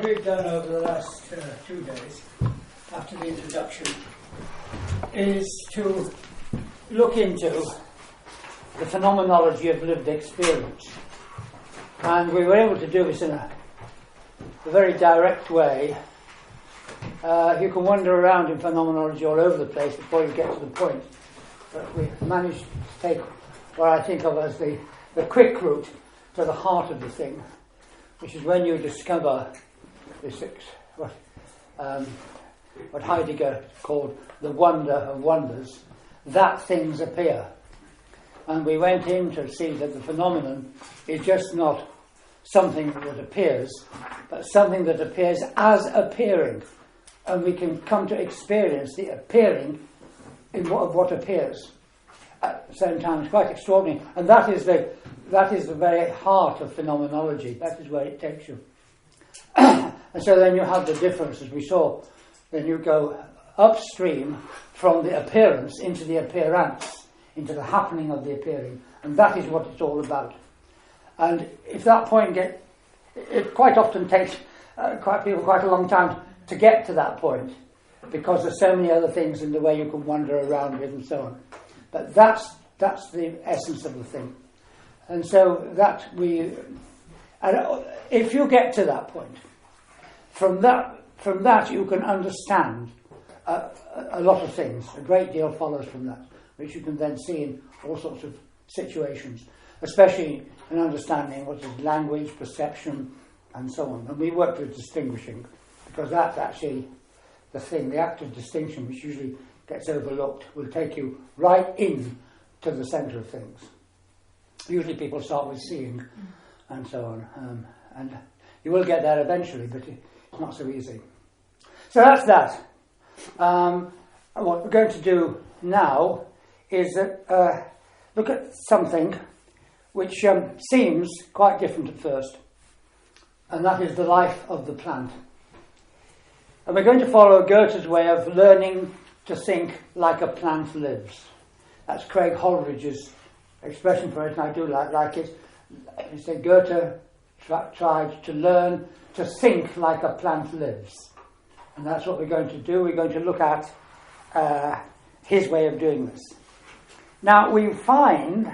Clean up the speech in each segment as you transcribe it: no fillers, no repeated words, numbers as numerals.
we've done over the last 2 days, after the introduction, is to look into the phenomenology of lived experience. And we were able to do this in a very direct way. You can wander around in phenomenology all over the place before you get to the point. But we managed to take what I think of as the quick route to the heart of the thing, which is when you discover this, what Heidegger called the wonder of wonders, that things appear. And we went in to see that the phenomenon is just not something that appears, but something that appears as appearing. And we can come to experience the appearing of what appears at the same time. It's quite extraordinary. And that is the very heart of phenomenology. That is where it takes you. And so then you have the difference, as we saw. Then you go upstream from the appearance into the appearance, into the happening of the appearing. And that is what it's all about. And if that point it quite often takes people quite a long time to get to that point, because there's so many other things in the way you can wander around with and so on. But that's the essence of the thing. And so if you get to that point, from that you can understand a lot of things. A great deal follows from that, which you can then see in all sorts of situations, especially in understanding what is language, perception, and so on. And we work with distinguishing, because that's actually the thing. The act of distinction, which usually gets overlooked, will take you right in to the centre of things. Usually people start with seeing and so on. And you will get there eventually, but it's not so easy. So that's that. What we're going to do now is look at something which seems quite different at first, and that is the life of the plant. And we're going to follow Goethe's way of learning to think like a plant lives. That's Craig Holridge's expression for it, and I do like it. He said Goethe tried to learn to think like a plant lives. And that's what we're going to do. We're going to look at his way of doing this. Now, we find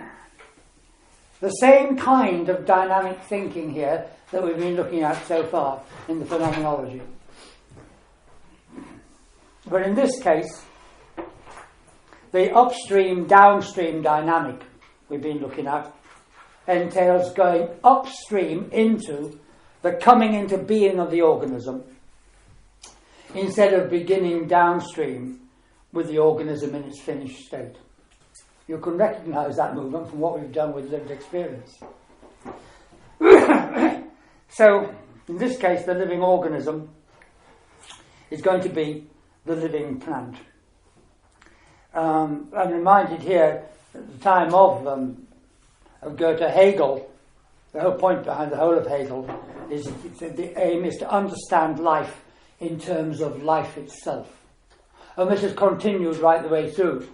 the same kind of dynamic thinking here that we've been looking at so far in the phenomenology. But in this case, the upstream-downstream dynamic we've been looking at entails going upstream into the coming into being of the organism, instead of beginning downstream with the organism in its finished state. You can recognise that movement from what we've done with lived experience. So, in this case, the living organism is going to be the living plant. I'm reminded here, at the time of Goethe, Hegel, the whole point behind the whole of Hegel is that the aim is to understand life in terms of life itself. And this has continued right the way through,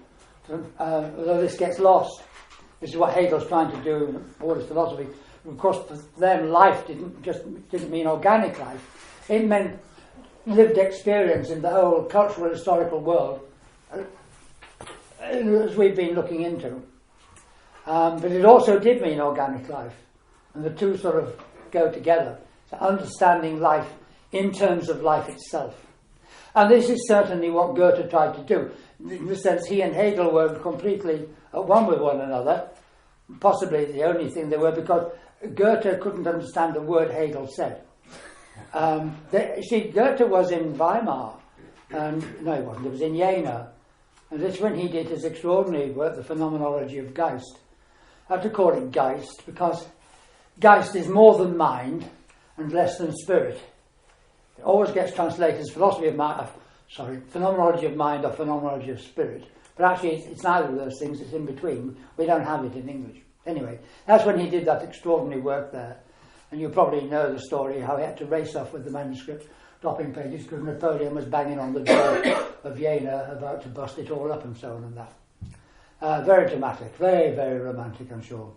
although this gets lost. This is what Hegel's trying to do in all his philosophy. Of course, for them, life didn't mean organic life. It meant lived experience in the whole cultural historical world, as we've been looking into. But it also did mean organic life. And the two sort of go together. So understanding life in terms of life itself. And this is certainly what Goethe tried to do. In the sense, he and Hegel were completely at one with one another. Possibly the only thing they were, because Goethe couldn't understand the word Hegel said. Goethe was in Weimar. No, he wasn't. He was in Jena. And this is when he did his extraordinary work, the phenomenology of Geist. I have to call it Geist, because Geist is more than mind and less than spirit. It always gets translated as phenomenology of mind or phenomenology of spirit. But actually it's neither of those things, it's in between. We don't have it in English. Anyway, that's when he did that extraordinary work there. And you probably know the story, how he had to race off with the manuscript, dropping pages, because Napoleon was banging on the door of Jena about to bust it all up and so on and that. Very dramatic, very, very romantic, I'm sure.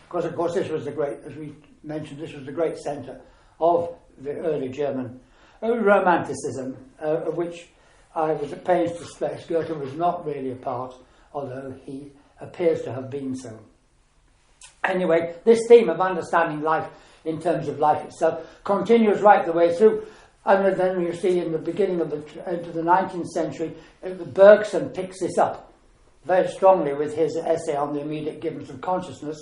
Because, of course, this was the great, as we mentioned, this was the great centre of the early German Romanticism, of which I was at pains to stress Goethe was not really a part, although he appears to have been so. Anyway, this theme of understanding life in terms of life itself continues right the way through. And then you see in the beginning of into the 19th century, Bergson picks this up very strongly with his essay on the immediate gibbons of consciousness,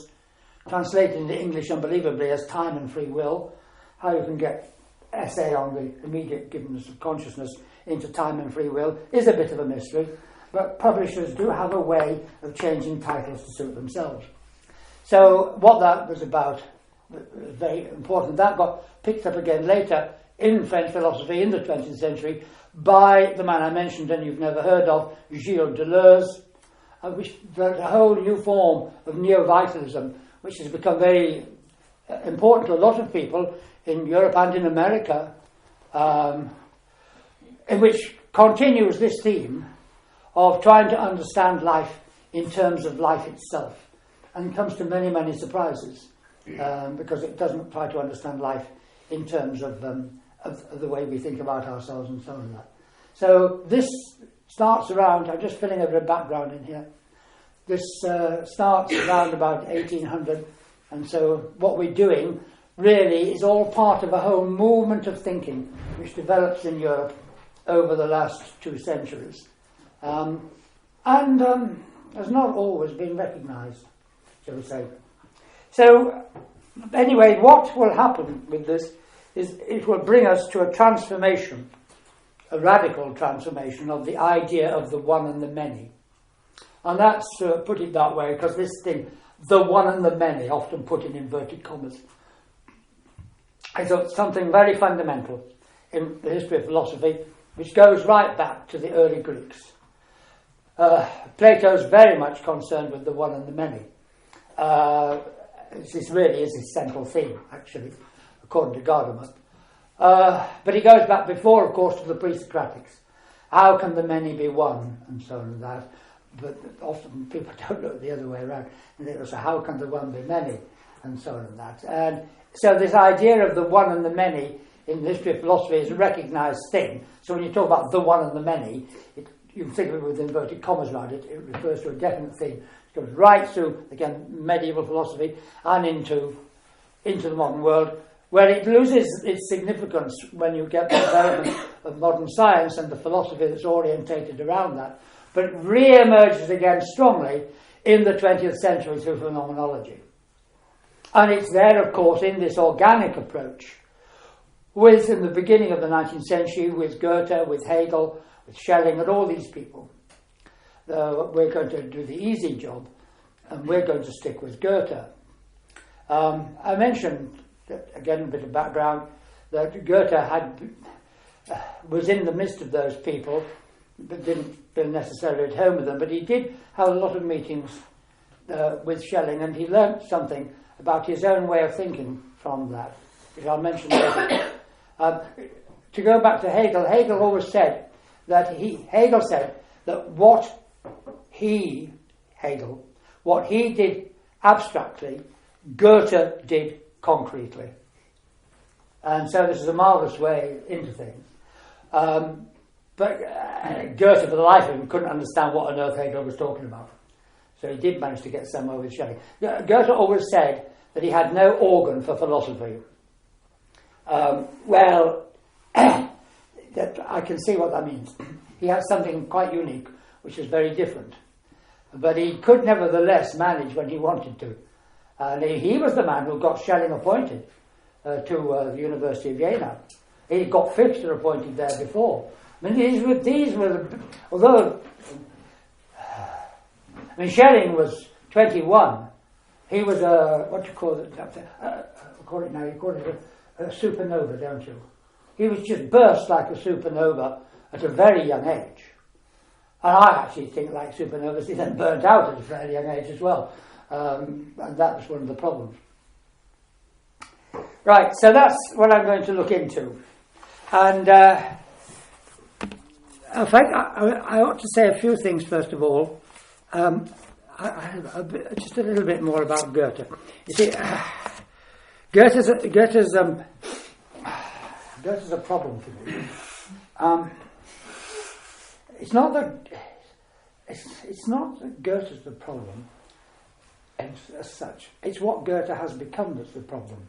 translated into English unbelievably as Time and Free Will. How you can get essay on the immediate gibbons of consciousness into Time and Free Will is a bit of a mystery, but publishers do have a way of changing titles to suit themselves. So what that was about, very important, that got picked up again later in French philosophy in the 20th century by the man I mentioned and you've never heard of, Gilles Deleuze, which developed a whole new form of neo-vitalism, which has become very important to a lot of people in Europe and in America, in which continues this theme of trying to understand life in terms of life itself, and comes to many, many surprises, because it doesn't try to understand life in terms of the way we think about ourselves and so on. So this starts around, I'm just filling a bit of background in here, this starts around about 1800, and so what we're doing really is all part of a whole movement of thinking which develops in Europe over the last 2 centuries, and has not always been recognised, shall we say. So anyway, what will happen with this is it will bring us to a transformation, a radical transformation of the idea of the one and the many. And that's, put it that way, because this thing, the one and the many, often put in inverted commas, is something very fundamental in the history of philosophy, which goes right back to the early Greeks. Plato's very much concerned with the one and the many. This really is his central theme, actually, according to Gadamer. But he goes back before, of course, to the pre-Socratics. How can the many be one, and so on and that. But often people don't look the other way around. And they go, so how can the one be many, and so on and that. And so this idea of the one and the many in the history of philosophy is a recognised thing. So when you talk about the one and the many, you can think of it with inverted commas around it. It refers to a definite thing. It goes right through, again, medieval philosophy and into the modern world, where it loses its significance when you get the development of modern science and the philosophy that's orientated around that, but re-emerges again strongly in the 20th century through phenomenology. And it's there, of course, in this organic approach, with, in the beginning of the 19th century, with Goethe, with Hegel, with Schelling, and all these people. We're going to do the easy job, and we're going to stick with Goethe. I mentioned, again, a bit of background, that Goethe was in the midst of those people, but didn't feel necessarily at home with them, but he did have a lot of meetings with Schelling, and he learnt something about his own way of thinking from that, which I'll mention later. To go back to Hegel, Hegel always said that what he did abstractly, Goethe did concretely. And so this is a marvellous way into things. But Goethe, for the life of him, couldn't understand what on earth Hegel was talking about. So he did manage to get somewhere with Schelling. Goethe always said that he had no organ for philosophy. I can see what that means. He had something quite unique, which is very different. But he could nevertheless manage when he wanted to. And he was the man who got Schelling appointed to the University of Jena. He got Fichte appointed there before. I mean, these were although, Schelling was 21. He was a supernova, don't you? He was just burst like a supernova at a very young age. And I actually think, like supernovas, he then burnt out at a fairly young age as well. And that was one of the problems. Right, so that's what I'm going to look into. And in fact, I ought to say a few things first of all. Just a little bit more about Goethe. You see, Goethe's Goethe's a problem for me. It's not that Goethe's the problem as such. It's what Goethe has become that's the problem.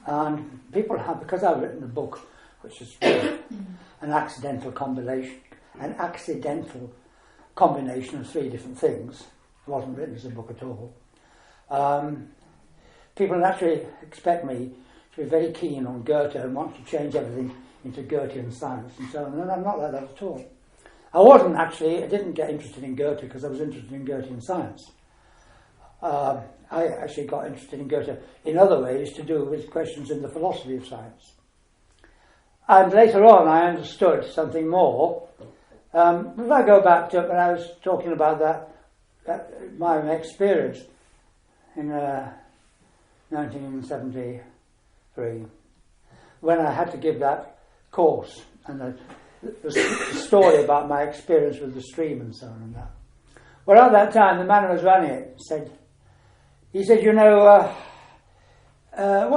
And people have, because I've written a book which is an accidental combination of three different things. It wasn't written as a book at all. People naturally expect me to be very keen on Goethe and want to change everything into Goethean science and so on, and I'm not like that at all. I didn't get interested in Goethe because I was interested in Goethean science. I actually got interested in Goethe in other ways to do with questions in the philosophy of science. And later on I understood something more. If I go back to when I was talking about that my experience in 1973, when I had to give that course, and the story about my experience with the stream and so on and that. Well, at that time, the man who was running it said, what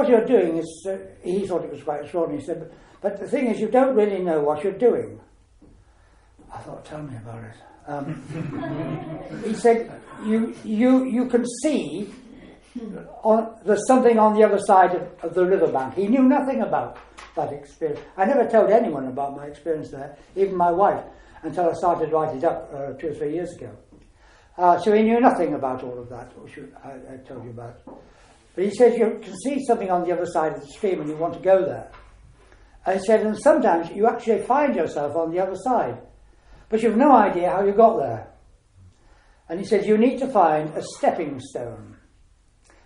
you're doing is, he thought it was quite extraordinary. He said, but the thing is, you don't really know what you're doing. I thought, tell me about it. He said, you can see there's something on the other side of the riverbank. He knew nothing about that experience. I never told anyone about my experience there, even my wife, until I started writing it up 2 or 3 years ago. So he knew nothing about all of that, which I told you about. But he said, you can see something on the other side of the stream and you want to go there. And he said, and sometimes you actually find yourself on the other side, but you've no idea how you got there. And he said, you need to find a stepping stone.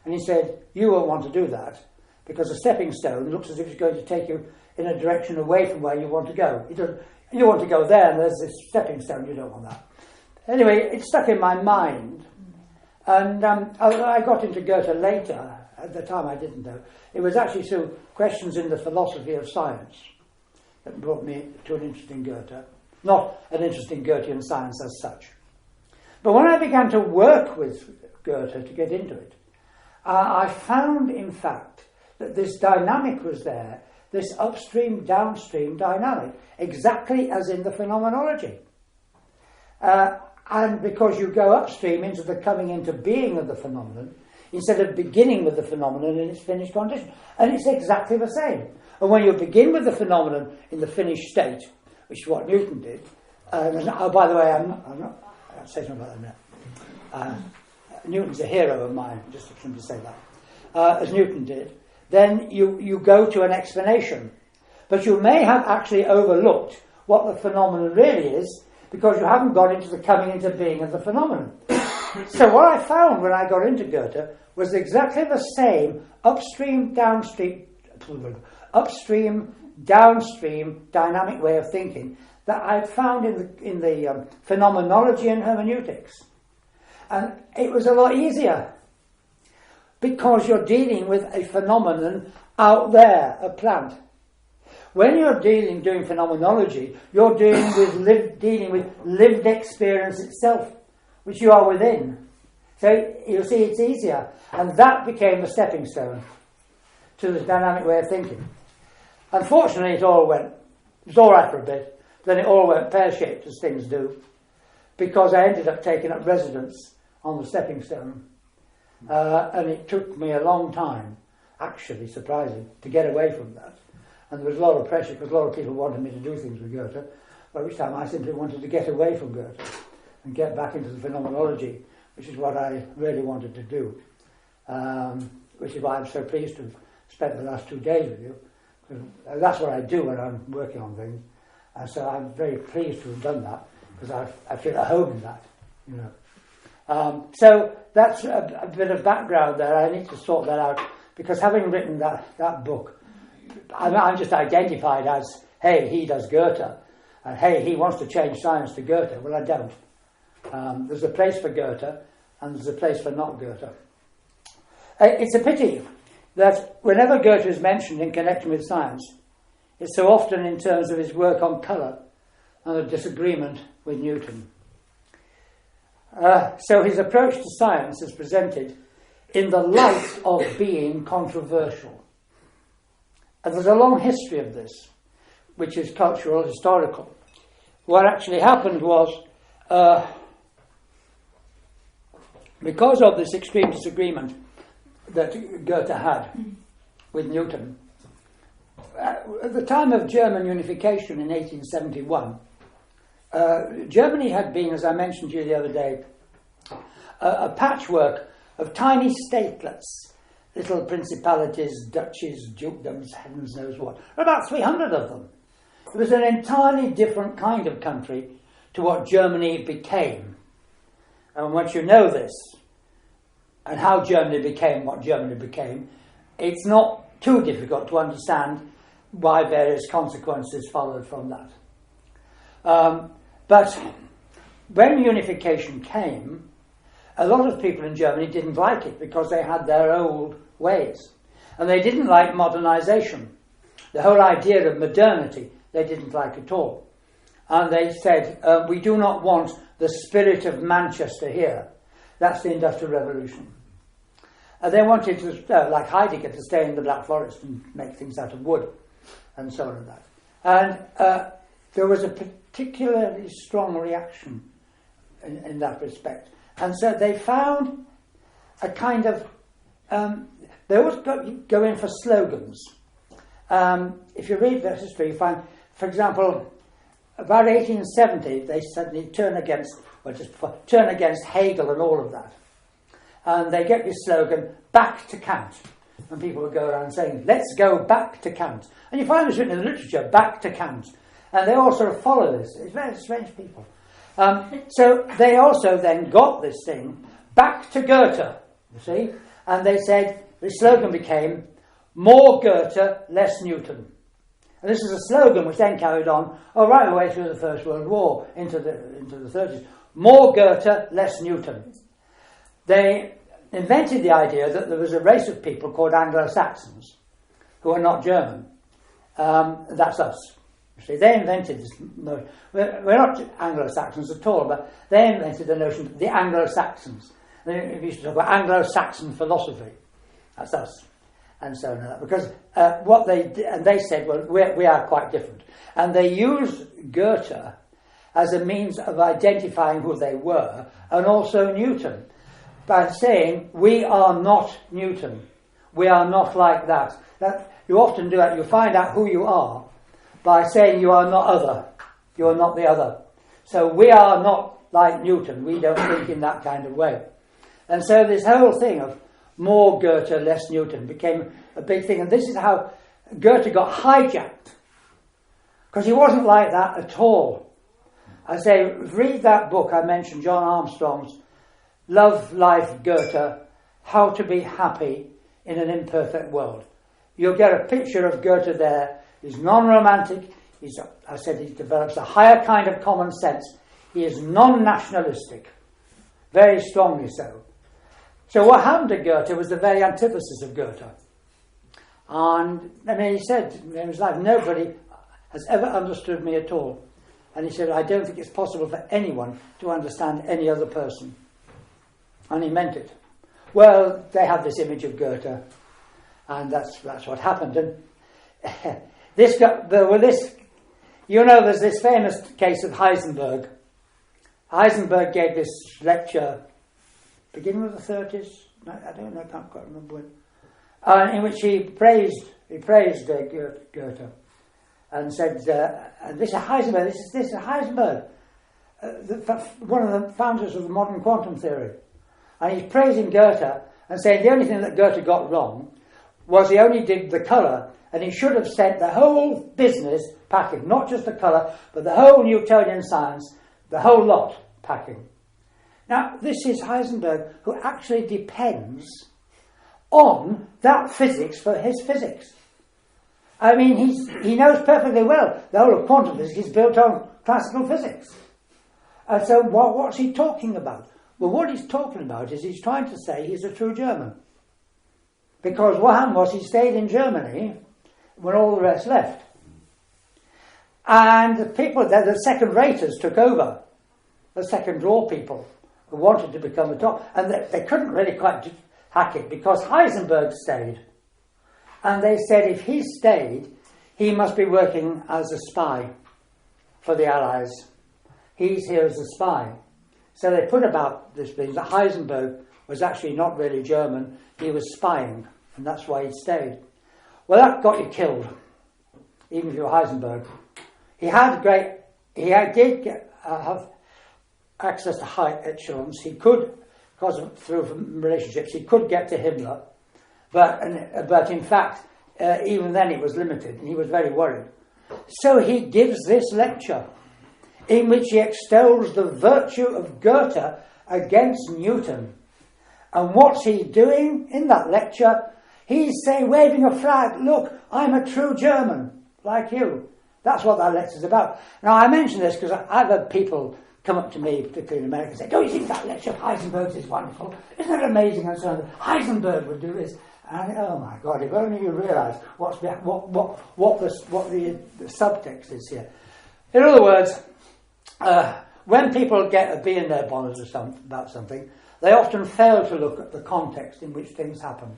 And he said, you won't want to do that, because a stepping stone looks as if it's going to take you in a direction away from where you want to go. You want to go there, and there's this stepping stone, you don't want that. Anyway, it stuck in my mind. And I got into Goethe later. At the time I didn't know. It was actually through questions in the philosophy of science that brought me to an interest in Goethe. Not an interest in Goethean science as such. But when I began to work with Goethe to get into it, I found, in fact, that this dynamic was there, this upstream-downstream dynamic, exactly as in the phenomenology. And because you go upstream into the coming into being of the phenomenon, instead of beginning with the phenomenon in its finished condition. And it's exactly the same. And when you begin with the phenomenon in the finished state, which is what Newton did, by the way, I'll say something about that in a minute. Newton's a hero of mine, just to simply say that. As Newton did, then you go to an explanation. But you may have actually overlooked what the phenomenon really is, because you haven't got into the coming into being of the phenomenon. So what I found when I got into Goethe was exactly the same upstream, downstream dynamic way of thinking that I'd found in the phenomenology and hermeneutics. And it was a lot easier, because you're dealing with a phenomenon out there, a plant. When you're doing phenomenology, you're dealing with lived experience itself, which you are within. So you'll see it's easier. And that became a stepping stone to this dynamic way of thinking. Unfortunately, it was all right for a bit, then it all went pear-shaped, as things do, because I ended up taking up residence on the stepping stone. And it took me a long time, actually, surprising, to get away from that. And there was a lot of pressure, because a lot of people wanted me to do things with Goethe, by which time I simply wanted to get away from Goethe and get back into the phenomenology, which is what I really wanted to do. Which is why I'm so pleased to have spent the last 2 days with you. That's what I do when I'm working on things. And so I'm very pleased to have done that, because I feel at home in that, you know. So that's a bit of background there. I need to sort that out, because having written that book, I'm just identified as, hey, he does Goethe, and hey, he wants to change science to Goethe. Well, I don't. There's a place for Goethe, and there's a place for not Goethe. It's a pity that whenever Goethe is mentioned in connection with science, it's so often in terms of his work on colour and a disagreement with Newton. So his approach to science is presented in the light of being controversial. And there's a long history of this, which is cultural, historical. What actually happened was, because of this extreme disagreement that Goethe had with Newton, at the time of German unification in 1871, Germany had been, as I mentioned to you the other day, a patchwork of tiny statelets, little principalities, duchies, dukedoms, heavens knows what. About 300 of them. It was an entirely different kind of country to what Germany became. And once you know this, and how Germany became what Germany became, it's not too difficult to understand why various consequences followed from that. But when unification came, a lot of people in Germany didn't like it because they had their old ways. And they didn't like modernization. The whole idea of modernity they didn't like at all. And they said, we do not want the spirit of Manchester here. That's the Industrial Revolution. They wanted to, like Heidegger, to stay in the Black Forest and make things out of wood, and so on and that. And there was a particularly strong reaction in that respect. And so they found a kind of... they always go in for slogans. If you read their history, you find, for example, about 1870, they suddenly turn against Hegel and all of that. And they get this slogan, back to Kant. And people would go around saying, let's go back to Kant. And you find this written in the literature, back to Kant. And they all sort of follow this. It's very strange people. So they also then got this thing, back to Goethe, you see. And they said, the slogan became, more Goethe, less Newton. And this is a slogan which then carried on right the way through the First World War, into the 30s. More Goethe, less Newton. They invented the idea that there was a race of people called Anglo-Saxons who are not German. That's us. See, they invented this notion. We're not Anglo-Saxons at all, but they invented the notion of the Anglo-Saxons. They used to talk about Anglo-Saxon philosophy. That's us. And so on. Because what they did, and they said, well, we are quite different. And they used Goethe as a means of identifying who they were, and also Newton, by saying, we are not Newton. We are not like that. That you often do that. You find out who you are by saying you are not other. You are not the other. So we are not like Newton. We don't think in that kind of way. And so this whole thing of more Goethe, less Newton became a big thing. And this is how Goethe got hijacked. Because he wasn't like that at all. I say, read that book I mentioned, John Armstrong's Love, Life, Goethe, How to Be Happy in an Imperfect World. You'll get a picture of Goethe there. He's non-romantic. He develops a higher kind of common sense. He is non-nationalistic. Very strongly so. So what happened to Goethe was the very antithesis of Goethe. And, he said in his life, nobody has ever understood me at all. And he said, I don't think it's possible for anyone to understand any other person. And he meant it. Well, they have this image of Goethe, and that's what happened. And there's this famous case of Heisenberg. Heisenberg gave this lecture, beginning of the 30s. I don't know, I can't quite remember when. In which he praised Goethe, and said, and this is Heisenberg. This is Heisenberg, one of the founders of the modern quantum theory. And he's praising Goethe and saying the only thing that Goethe got wrong was he only did the colour, and he should have sent the whole business packing, not just the colour, but the whole Newtonian science, the whole lot packing. Now, this is Heisenberg, who actually depends on that physics for his physics. He knows perfectly well the whole of quantum physics is built on classical physics. And so what's he talking about? Well, what he's talking about is he's trying to say he's a true German. Because what happened was he stayed in Germany when all the rest left. And the people, the second-raters took over. The second-draw people who wanted to become the top. And they couldn't really quite hack it because Heisenberg stayed. And they said if he stayed, he must be working as a spy for the Allies. He's here as a spy. So they put about this thing that Heisenberg was actually not really German, he was spying, and that's why he stayed. Well, that got you killed, even if you were Heisenberg. He did have access to high echelons. He could, because of through relationships, he could get to Himmler, but in fact, even then it was limited, and he was very worried. So he gives this lecture, in which he extols the virtue of Goethe against Newton. And what's he doing in that lecture? He's saying, waving a flag, look, I'm a true German, like you. That's what that lecture's about. Now, I mention this because I've had people come up to me, particularly in America, and say, don't you think that lecture of Heisenberg's is wonderful? Isn't it amazing? And so on. Heisenberg would do this. And oh my God, if only you realise what the subtext is here. In other words, when people get a bee in their bonnet about something, they often fail to look at the context in which things happen.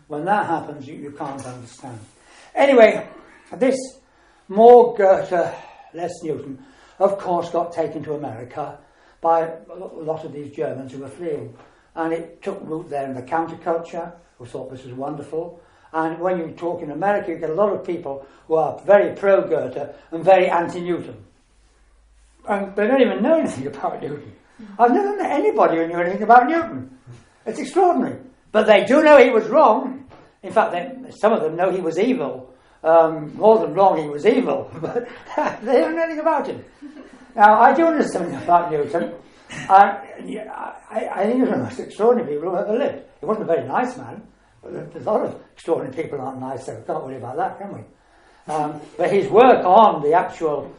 When that happens, you can't understand. Anyway, this more Goethe, less Newton, of course got taken to America by a lot of these Germans who were fleeing. And it took root there in the counterculture, who thought this was wonderful. And when you talk in America, you get a lot of people who are very pro-Goethe and very anti-Newton. And they don't even know anything about Newton. I've never met anybody who knew anything about Newton. It's extraordinary. But they do know he was wrong. In fact, some of them know he was evil. More than wrong, he was evil. But they don't know anything about him. Now, I do understand something about Newton. I think he was the most extraordinary people who ever lived. He wasn't a very nice man. But there's a lot of extraordinary people aren't nice, so we can't worry about that, can we? But his work on the actual...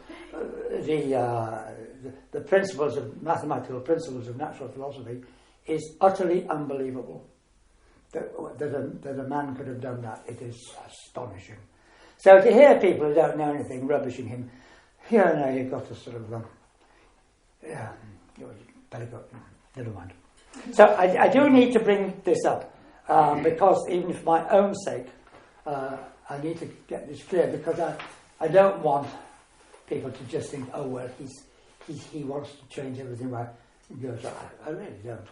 the principles of mathematical principles of natural philosophy is utterly unbelievable. That a man could have done that, it is astonishing. So to hear people who don't know anything rubbishing him, here and there you've got to sort of, better go, never mind. So I do need to bring this up because even for my own sake, I need to get this clear because I don't want people to just think, oh well, he wants to change everything by Goethe. I really don't.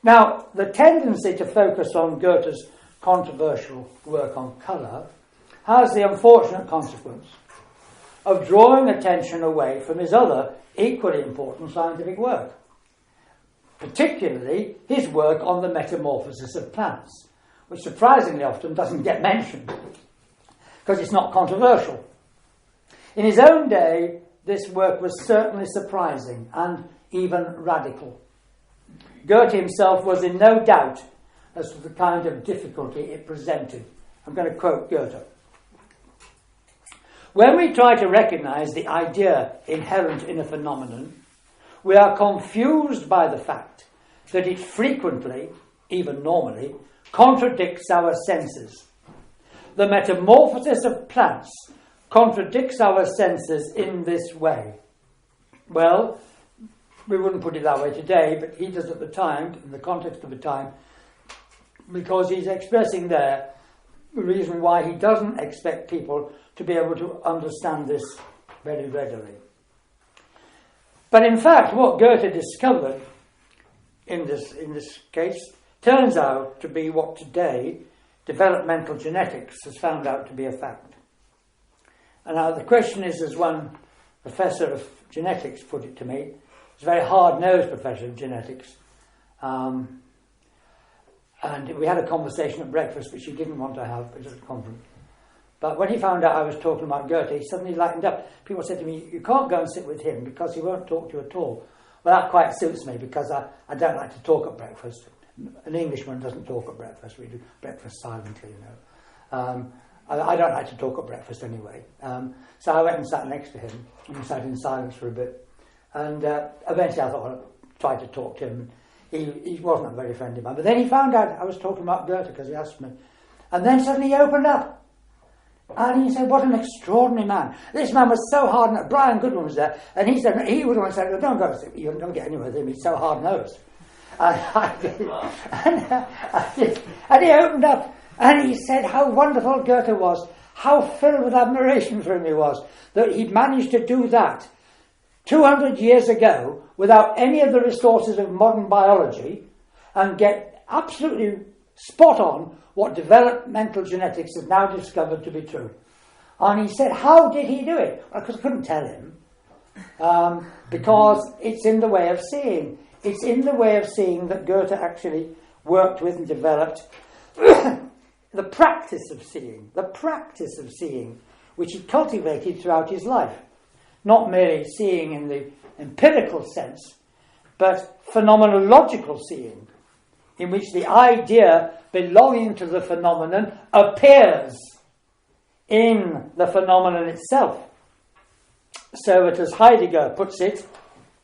Now, the tendency to focus on Goethe's controversial work on colour has the unfortunate consequence of drawing attention away from his other equally important scientific work, particularly his work on the metamorphosis of plants, which surprisingly often doesn't get mentioned because it's not controversial. In his own day, this work was certainly surprising and even radical. Goethe himself was in no doubt as to the kind of difficulty it presented. I'm going to quote Goethe. When we try to recognise the idea inherent in a phenomenon, we are confused by the fact that it frequently, even normally, contradicts our senses. The metamorphosis of plants contradicts our senses in this way. Well, we wouldn't put it that way today, but he does at the time, in the context of the time, because he's expressing there the reason why he doesn't expect people to be able to understand this very readily. But in fact, what Goethe discovered in this case turns out to be what today developmental genetics has found out to be a fact. And now the question is, as one professor of genetics put it to me, he's a very hard-nosed professor of genetics, and we had a conversation at breakfast which he didn't want to have at a conference. But when he found out I was talking about Goethe, he suddenly lightened up. People said to me, you can't go and sit with him because he won't talk to you at all. Well, that quite suits me because I don't like to talk at breakfast. An Englishman doesn't talk at breakfast. We do breakfast silently, you know. I don't like to talk at breakfast anyway. So I went and sat next to him, and we sat in silence for a bit. And eventually I thought I'd try to talk to him. He wasn't a very friendly man. But then he found out I was talking about Goethe because he asked me. And then suddenly he opened up. And he said, what an extraordinary man. This man was so hard-nosed. Brian Goodwin was there. And he said, he was the one who said, well, don't go, you don't get anywhere with him. He's so hard-nosed. And I did. And he opened up. And he said how wonderful Goethe was, how filled with admiration for him he was, that he'd managed to do that 200 years ago without any of the resources of modern biology and get absolutely spot on what developmental genetics has now discovered to be true. And he said, how did he do it? Well, because I couldn't tell him. Because it's in the way of seeing. It's in the way of seeing that Goethe actually worked with and developed the practice of seeing, which he cultivated throughout his life. Not merely seeing in the empirical sense, but phenomenological seeing, in which the idea belonging to the phenomenon appears in the phenomenon itself. So that, as Heidegger puts it,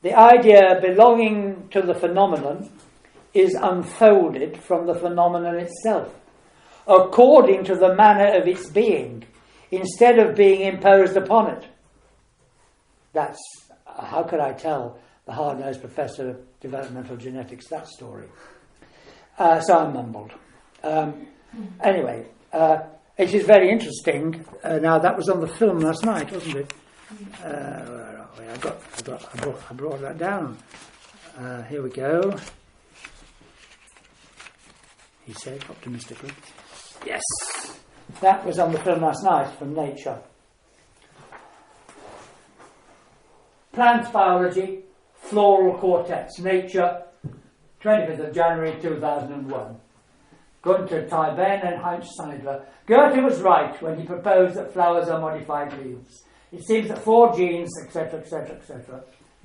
the idea belonging to the phenomenon is unfolded from the phenomenon itself, according to the manner of its being, instead of being imposed upon it. That's, how could I tell the hard-nosed professor of developmental genetics that story? So I mumbled. Anyway, it is very interesting. Now, that was on the film last night, wasn't it? Where are we? I brought that down. Here we go. He said optimistically. Yes, that was on the film last night from Nature. Plant Biology, Floral Quartets, Nature, 25th of January 2001. Gunther Teiben and Heinz Seidler. Goethe was right when he proposed that flowers are modified leaves. It seems that 4 genes, etc.,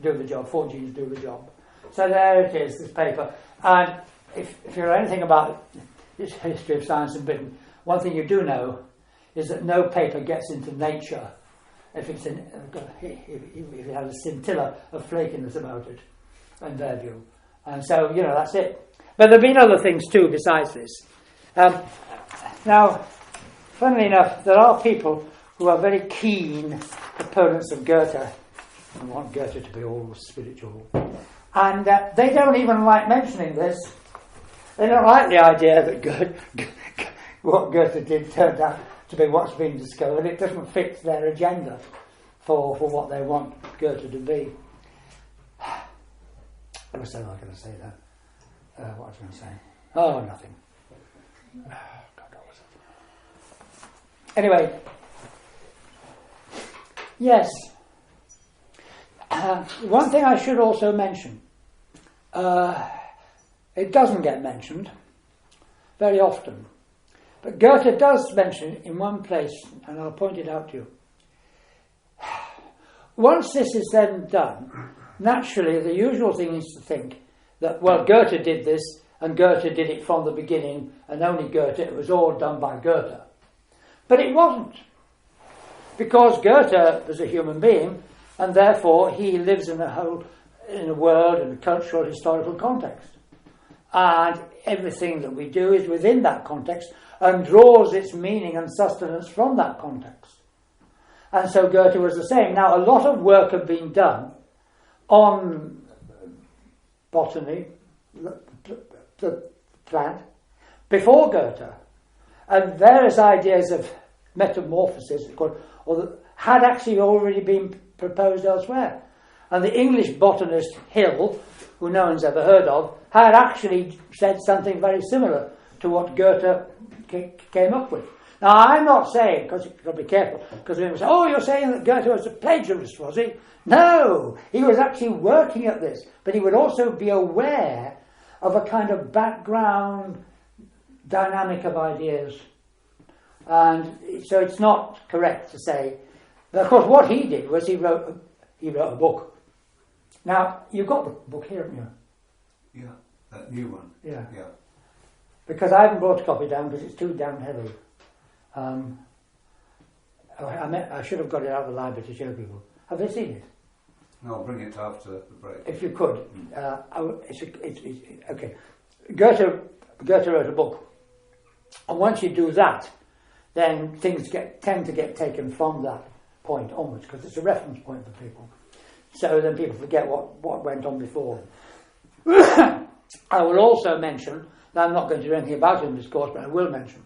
do the job. 4 genes do the job. So there it is, this paper. And if you know anything about this history of science in Britain, one thing you do know is that no paper gets into Nature if it has a scintilla of flakiness about it, in their view. And so, that's it. But there have been other things too besides this. Now, funnily enough, there are people who are very keen opponents of Goethe and want Goethe to be all spiritual. And they don't even like mentioning this. They don't like the idea that what Goethe did turned out to be what's been discovered. It doesn't fit their agenda for what they want Goethe to be. I was so not going to say that. What was I going to say? Oh, nothing. God, what was it? Anyway, yes. One thing I should also mention. It doesn't get mentioned very often. But Goethe does mention it in one place, and I'll point it out to you. Once this is then done, naturally the usual thing is to think that, well, Goethe did this, and Goethe did it from the beginning, and only Goethe, it was all done by Goethe. But it wasn't. Because Goethe was a human being, and therefore he lives in a world, in a cultural, historical context. And everything that we do is within that context and draws its meaning and sustenance from that context. And so Goethe was the same. Now, a lot of work had been done on botany, the plant, before Goethe. And various ideas of metamorphosis had actually already been proposed elsewhere. And the English botanist Hill, who no one's ever heard of, had actually said something very similar to what Goethe came up with. Now, I'm not saying, because you've got to be careful, because people say, oh, you're saying that Goethe was a plagiarist, was he? No, he was actually working at this, but he would also be aware of a kind of background dynamic of ideas. And so it's not correct to say, but of course what he did was he wrote a book. Now, you've got the book here, haven't you? Yeah, that new one. Yeah. Yeah. Because I haven't brought a copy down because it's too damn heavy. I should have got it out of the library to show people. Have they seen it? No, I'll bring it after the break. If you could. Okay. Goethe wrote a book. And once you do that, then things tend to get taken from that point onwards, because it's a reference point for people. So then people forget what went on before. I will also mention, now I'm not going to do anything about it in this course, but I will mention,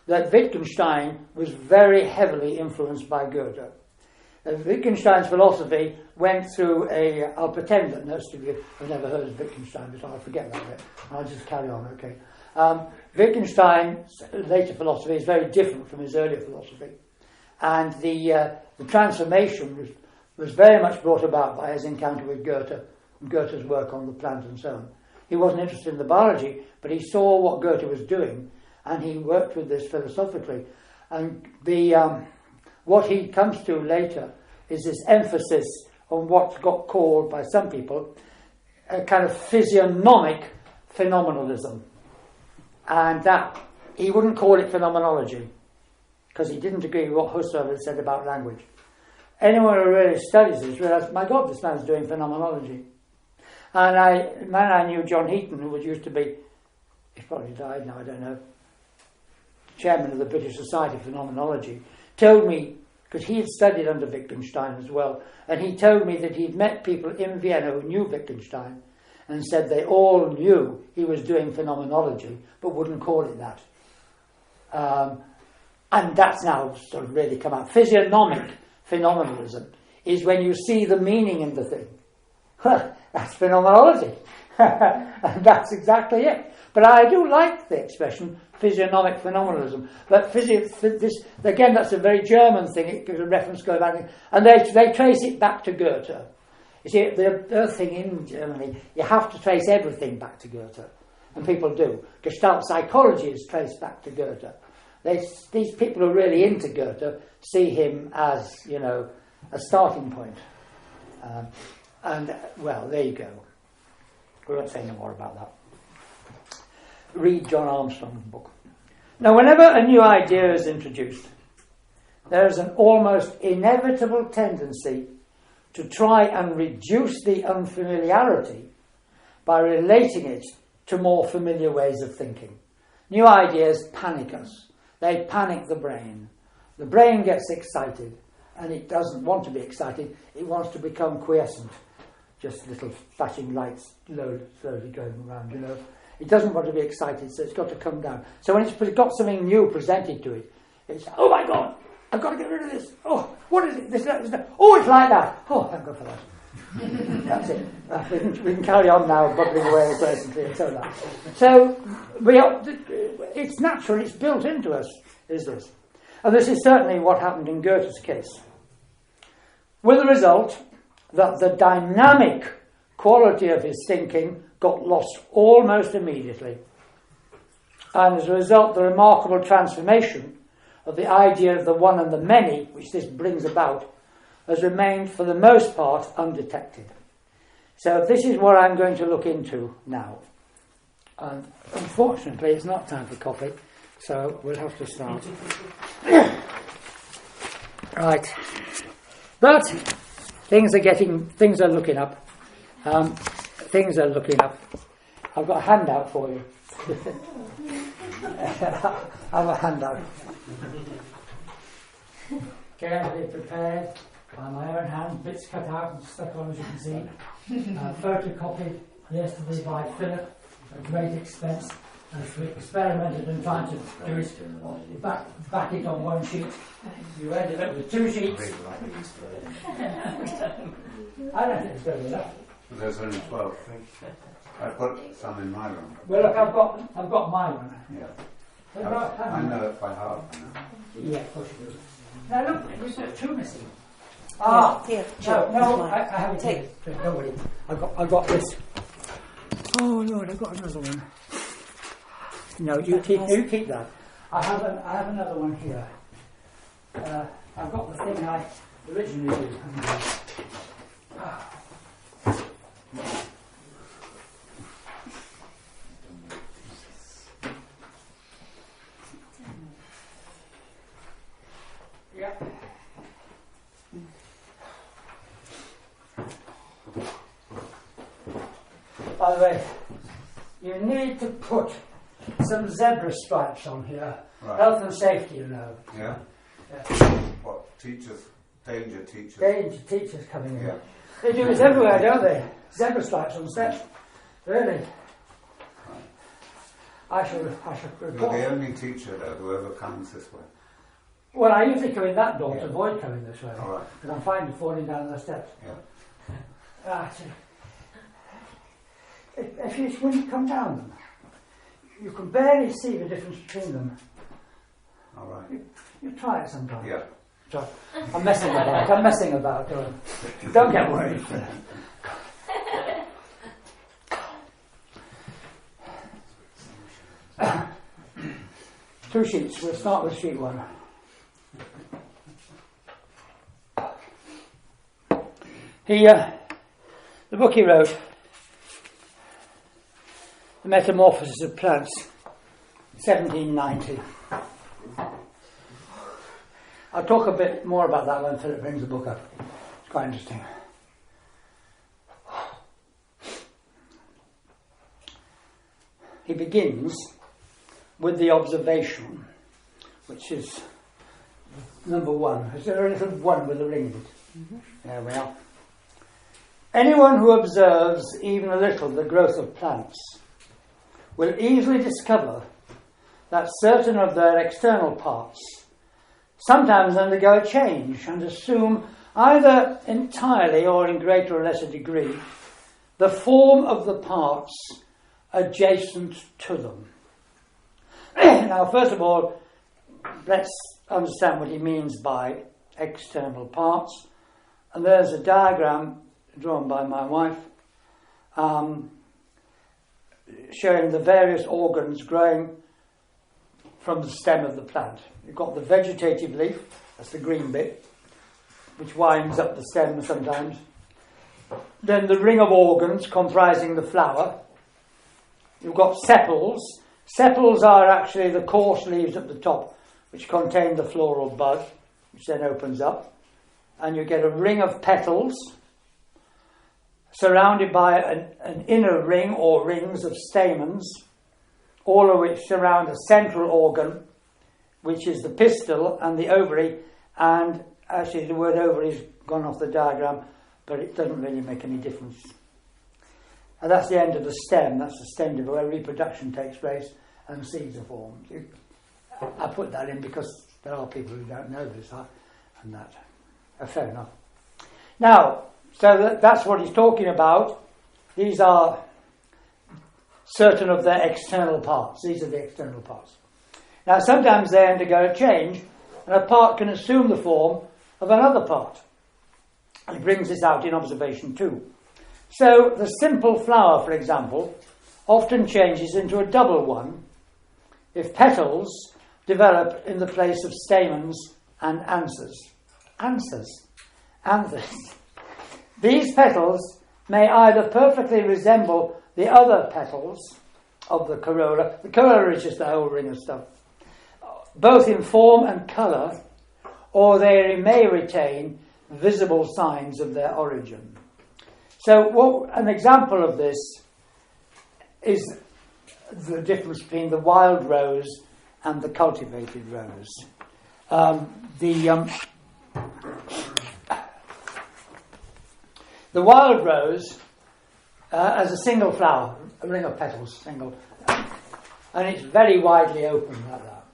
that Wittgenstein was very heavily influenced by Goethe. Wittgenstein's philosophy went through I'll pretend that most of you have never heard of Wittgenstein, but I'll forget that bit. I'll just carry on, okay. Wittgenstein's later philosophy is very different from his earlier philosophy. And the transformation was very much brought about by his encounter with Goethe and Goethe's work on the plant and so on. He wasn't interested in the biology, but he saw what Goethe was doing, and he worked with this philosophically. And what he comes to later is this emphasis on what got called by some people a kind of physiognomic phenomenalism. And that he wouldn't call it phenomenology, because he didn't agree with what Husserl had said about language. Anyone who really studies this realizes, my God, this man's doing phenomenology. And I knew, John Heaton, who used to be, he's probably died now, I don't know, chairman of the British Society for Phenomenology, told me, because he had studied under Wittgenstein as well, and he told me that he'd met people in Vienna who knew Wittgenstein and said they all knew he was doing phenomenology, but wouldn't call it that. And that's now sort of really come out. Physiognomic phenomenalism is when you see the meaning in the thing. That's phenomenology. And that's exactly it. But I do like the expression physiognomic phenomenalism. But again, that's a very German thing. It gives a reference going back. And they trace it back to Goethe. You see, the other thing in Germany, you have to trace everything back to Goethe. And people do. Gestalt psychology is traced back to Goethe. These people who are really into Goethe see him as, a starting point. Well, there you go. We won't say no more about that. Read John Armstrong's book. Now, whenever a new idea is introduced, there is an almost inevitable tendency to try and reduce the unfamiliarity by relating it to more familiar ways of thinking. New ideas panic us. They panic the brain. The brain gets excited, and it doesn't want to be excited. It wants to become quiescent. Just little flashing lights slowly going around, It doesn't want to be excited, so it's got to come down. So when it's got something new presented to it, it's, oh my God, I've got to get rid of this. Oh, what is it? This, oh, it's like that. Oh, thank God for that. That's it. We can carry on now, bubbling away pleasantly and so that. So it's natural, it's built into us, is this. And this is certainly what happened in Goethe's case. With the result that the dynamic quality of his thinking got lost almost immediately. And as a result, the remarkable transformation of the idea of the one and the many, which this brings about, has remained for the most part undetected. So this is what I'm going to look into now. And unfortunately, it's not time for coffee, so we'll have to start. Right. But things are looking up. Things are looking up. I've got a handout for you. I have a handout. Carefully prepared by my own hand, bits cut out and stuck on, as you can see. Photocopied yesterday by Philip at great expense. As we experimented and tried to do it, back it on one sheet. You ended up with two sheets. I don't think it's good enough. There's only 12. I put some in my room. Well, look, I've got my one. Yeah. I know it by heart. Yeah, of course you do. Now look, we've got two missing. Here, sure, no, I haven't taken it. Don't worry. I got this. Oh Lord, I've got another one. No, you keep that. I have another one here. I've got the thing I originally did. Yeah. By the way, you need to put some zebra stripes on here. Right. Health and safety, Yeah? What? Teachers? Danger teachers? Danger teachers coming in. Yeah. They do this everywhere, don't they? Zebra stripes on steps. Really. I shall You're report. the only teacher there who ever comes this way. Well, I usually come in that door to avoid coming this way. All right. Because I'm finding falling down the steps. Yeah. When you come down them, you can barely see the difference between them. All right. You try it sometime. Yeah. Try. I'm messing about. Don't get worried. Two sheets. We'll start with sheet 1. The book he wrote, The Metamorphosis of Plants, 1790. I'll talk a bit more about that when Philip brings the book up. It's quite interesting. He begins with the observation, which is number 1. Is there a little 1 with a ring in it? Mm-hmm. There we are. Anyone who observes even a little the growth of plants will easily discover that certain of their external parts sometimes undergo a change and assume, either entirely or in greater or lesser degree, the form of the parts adjacent to them. Now, first of all, let's understand what he means by external parts. And there's a diagram drawn by my wife showing the various organs growing from the stem of the plant. You've got the vegetative leaf, that's the green bit, which winds up the stem sometimes. Then the ring of organs comprising the flower. You've got sepals. Sepals are actually the coarse leaves at the top, which contain the floral bud, which then opens up. And you get a ring of petals, surrounded by an inner ring or rings of stamens, all of which surround a central organ, which is the pistil and the ovary. And actually the word ovary has gone off the diagram, but it doesn't really make any difference. And that's the end of the stem. That's the stem where reproduction takes place and seeds are formed. I put that in because there are people who don't know this and that. Fair enough. Now, so that's what he's talking about. These are certain of their external parts. These are the external parts. Now, sometimes they undergo a change, and a part can assume the form of another part. And he brings this out in observation 2. So, the simple flower, for example, often changes into a double one if petals develop in the place of stamens and anthers. Anthers. These petals may either perfectly resemble the other petals of the corolla. The corolla is just a whole ring of stuff. Both in form and colour, or they may retain visible signs of their origin. So an example of this is the difference between the wild rose and the cultivated rose. The wild rose has a single flower, a ring of petals, single, and it's very widely open like that.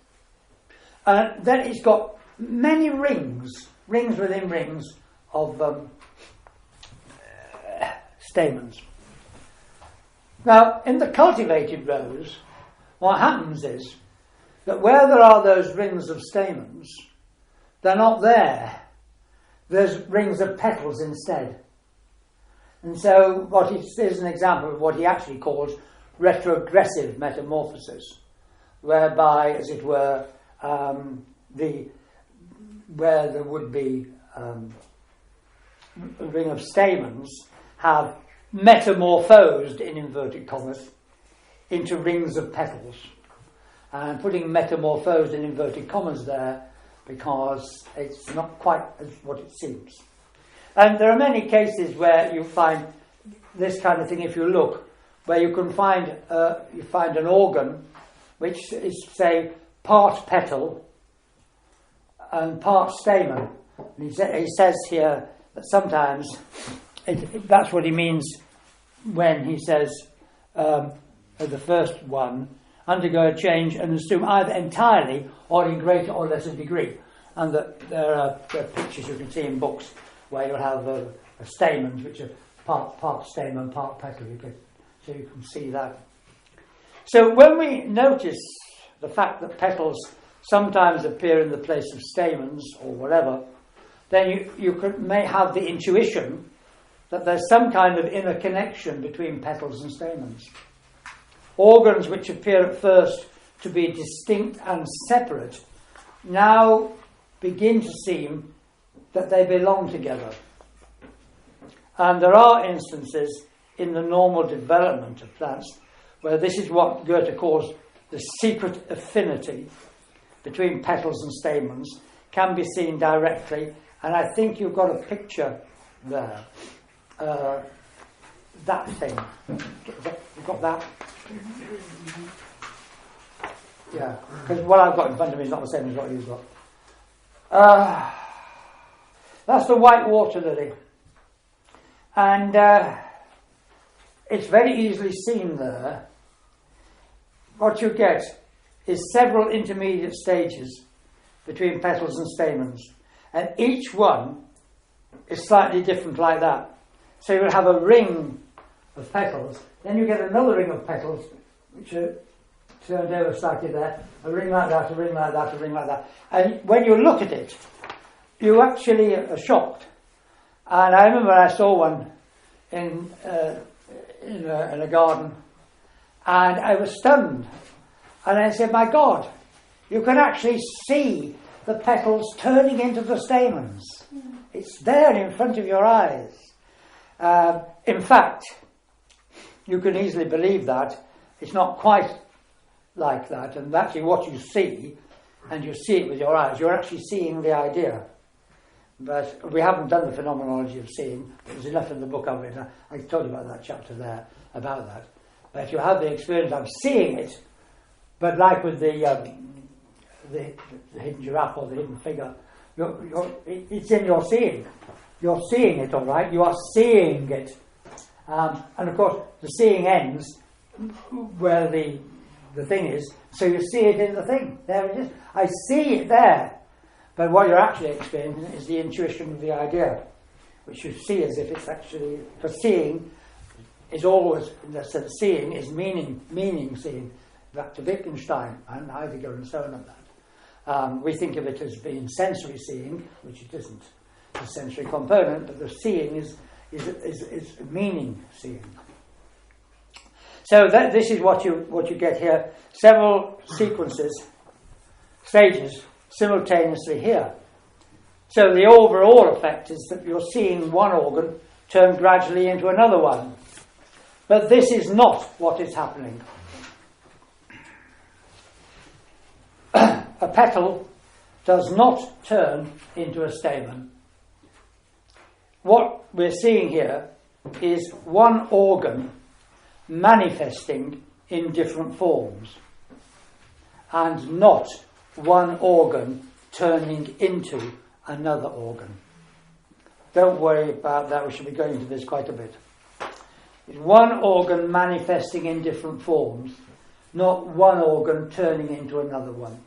And then it's got many rings within rings of stamens. Now, in the cultivated rose, what happens is that where there are those rings of stamens, they're not there. There's rings of petals instead. And so here's an example of what he actually calls retrogressive metamorphosis, whereby, as it were, where there would be a ring of stamens have metamorphosed, in inverted commas, into rings of petals. And putting metamorphosed in inverted commas there because it's not quite as what it seems. And there are many cases where you find this kind of thing, if you look, where you can find an organ which is, say, part petal and part stamen. And he says here that sometimes that's what he means when he says the first one, undergo a change and assume either entirely or in greater or lesser degree. And that there are pictures you can see in books where you'll have stamens, which are part stamen, part petal. So you can see that. So when we notice the fact that petals sometimes appear in the place of stamens or whatever, then you may have the intuition that there's some kind of inner connection between petals and stamens. Organs which appear at first to be distinct and separate now begin to seem that they belong together. And there are instances in the normal development of plants where this is what Goethe calls the secret affinity between petals and stamens can be seen directly, and I think you've got a picture there. That thing. You've got that? Yeah, because what I've got in front of me is not the same as what you've got. That's the white water lily. And it's very easily seen there. What you get is several intermediate stages between petals and stamens. And each one is slightly different like that. So you'll have a ring of petals, then you get another ring of petals, which are turned over slightly there, a ring like that, a ring like that, a ring like that. And when you look at it, you actually are shocked. And I remember I saw one in a garden, and I was stunned. And I said, my God, you can actually see the petals turning into the stamens. It's there in front of your eyes. In fact, you can easily believe that. It's not quite like that. And actually what you see, and you see it with your eyes, you're actually seeing the idea. But we haven't done the phenomenology of seeing. There's enough in the book of it. I told you about that chapter there, about that. But you have the experience of seeing it, but like with the hidden giraffe or the hidden figure, it's in your seeing. You're seeing it, all right? You are seeing it. And of course, the seeing ends where the thing is, so you see it in the thing. There it is. I see it there. But what you're actually experiencing is the intuition of the idea, which you see as if it's actually, for seeing is always, so seeing is meaning seeing. Back to Wittgenstein and Heidegger and so on and that. We think of it as being sensory seeing, which it isn't. It's a sensory component, but the seeing is meaning seeing. So this is what you get here. Several stages simultaneously here. So the overall effect is that you're seeing one organ turn gradually into another one. But this is not what is happening. A petal does not turn into a stamen. What we're seeing here is one organ manifesting in different forms, and not one organ turning into another organ. Don't worry about that, we should be going into this quite a bit. It's one organ manifesting in different forms, not one organ turning into another one.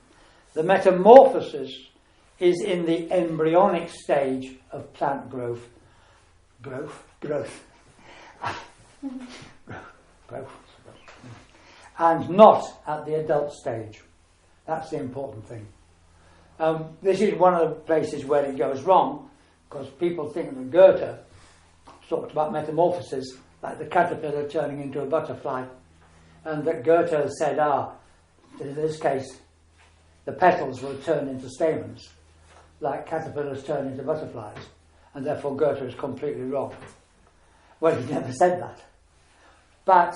The metamorphosis is in the embryonic stage of plant growth. And not at the adult stage. That's the important thing. This is one of the places where it goes wrong, because people think that Goethe talked about metamorphosis like the caterpillar turning into a butterfly, and that Goethe said, in this case, the petals will turn into stamens, like caterpillars turn into butterflies, and therefore Goethe is completely wrong. Well, he never said that. But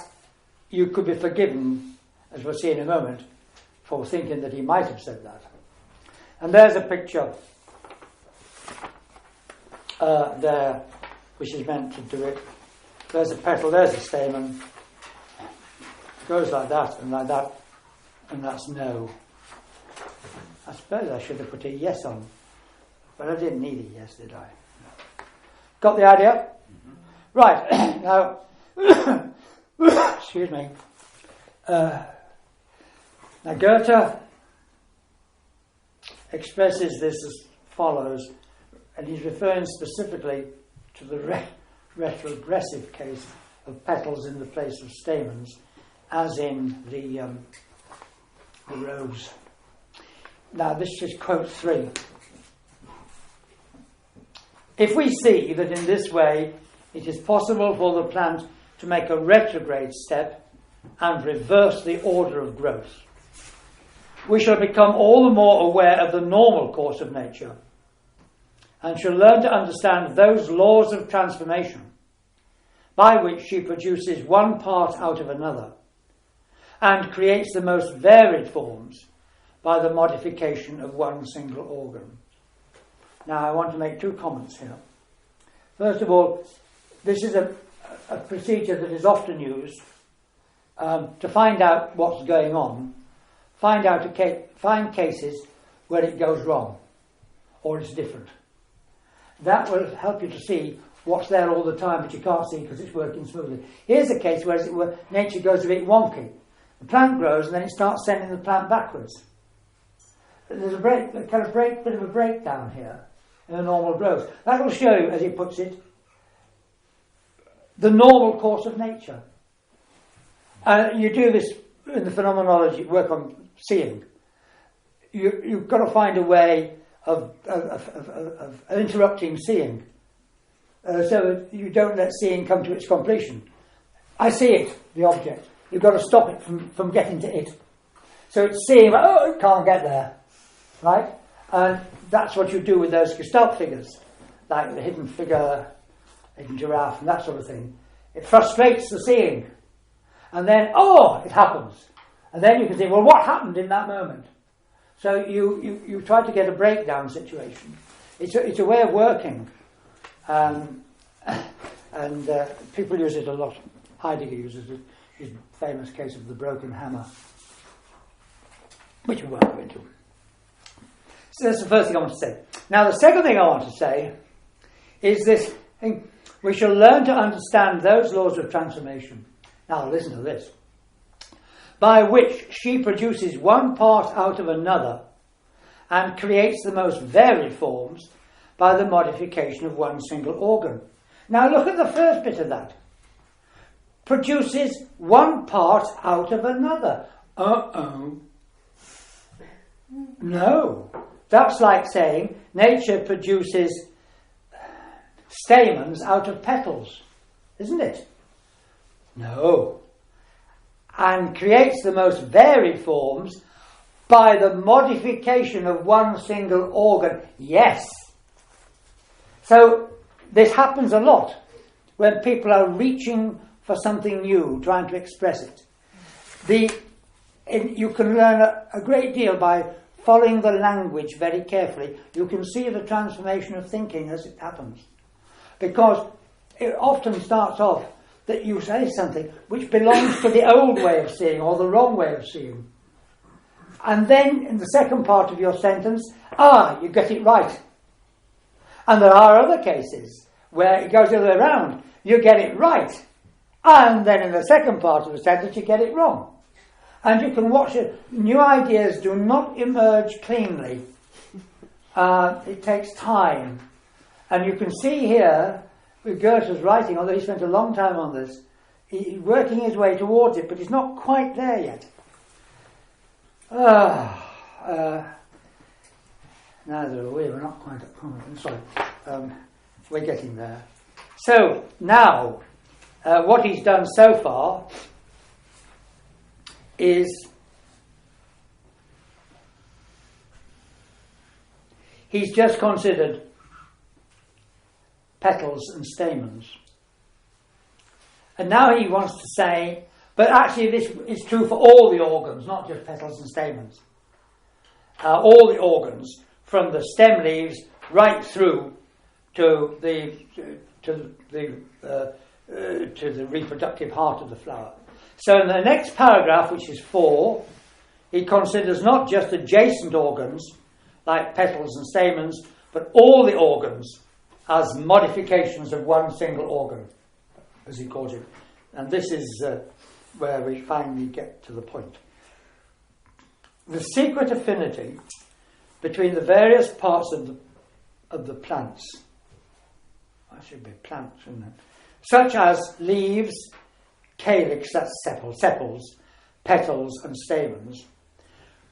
you could be forgiven, as we'll see in a moment, for thinking that he might have said that. And there's a picture there, which is meant to do it. There's a petal, there's a stamen. It goes like that, and that's no. I suppose I should have put a yes on, but I didn't need a yes, did I? Got the idea? Mm-hmm. Right, now, excuse me. Now Goethe expresses this as follows, and he's referring specifically to the retrogressive case of petals in the place of stamens, as in the rose. Now this is quote 3. If we see that in this way it is possible for the plant to make a retrograde step and reverse the order of growth, we shall become all the more aware of the normal course of nature and shall learn to understand those laws of transformation by which she produces one part out of another and creates the most varied forms by the modification of one single organ. Now I want to make 2 comments here. First of all, this is a procedure that is often used to find out what's going on, find cases where it goes wrong or it's different. That will help you to see what's there all the time but you can't see because it's working smoothly. Here's a case where, as it were, nature goes a bit wonky. The plant grows and then it starts sending the plant backwards. There's a bit of a breakdown here in the normal growth. That will show you, as he puts it, the normal course of nature. You do this in the phenomenology, work on seeing. You've got to find a way of interrupting seeing, so that you don't let seeing come to its completion. I see it, the object. You've got to stop it from getting to it. So it's seeing, it can't get there, right? And that's what you do with those Gestalt figures, like the hidden figure, hidden giraffe, and that sort of thing. It frustrates the seeing. And then, it happens. And then you can say, well, what happened in that moment? So you try to get a breakdown situation. It's a way of working. And people use it a lot. Heidegger uses it. His famous case of the broken hammer, which we won't go into. So that's the first thing I want to say. Now the second thing I want to say is this thing: we shall learn to understand those laws of transformation. Now listen to this. By which she produces one part out of another and creates the most varied forms by the modification of one single organ. Now look at the first bit of that. Produces one part out of another. No. That's like saying nature produces stamens out of petals, isn't it? No. And creates the most varied forms by the modification of one single organ. Yes. So this happens a lot when people are reaching for something new, trying to express it. You can learn a great deal by following the language very carefully. You can see the transformation of thinking as it happens. Because it often starts off that you say something which belongs to the old way of seeing or the wrong way of seeing. And then in the second part of your sentence, you get it right. And there are other cases where it goes the other way around. You get it right. And then in the second part of the sentence, you get it wrong. And you can watch it. New ideas do not emerge cleanly. It takes time. And you can see here, with Goethe's writing, although he spent a long time on this, he's working his way towards it, but he's not quite there yet. Neither are we. We're not quite at common. I'm sorry. We're getting there. So, now, what he's done so far is he's just considered petals and stamens. And now he wants to say, but actually this is true for all the organs, not just petals and stamens. All the organs, from the stem leaves right through to the reproductive heart of the flower. So in the next paragraph, which is 4, he considers not just adjacent organs, like petals and stamens, but all the organs as modifications of one single organ, as he calls it. And this is where we finally get to the point. the secret affinity between the various parts of the plants. That should be plants, shouldn't it? Such as leaves, calyx, that's sepals, petals and stamens,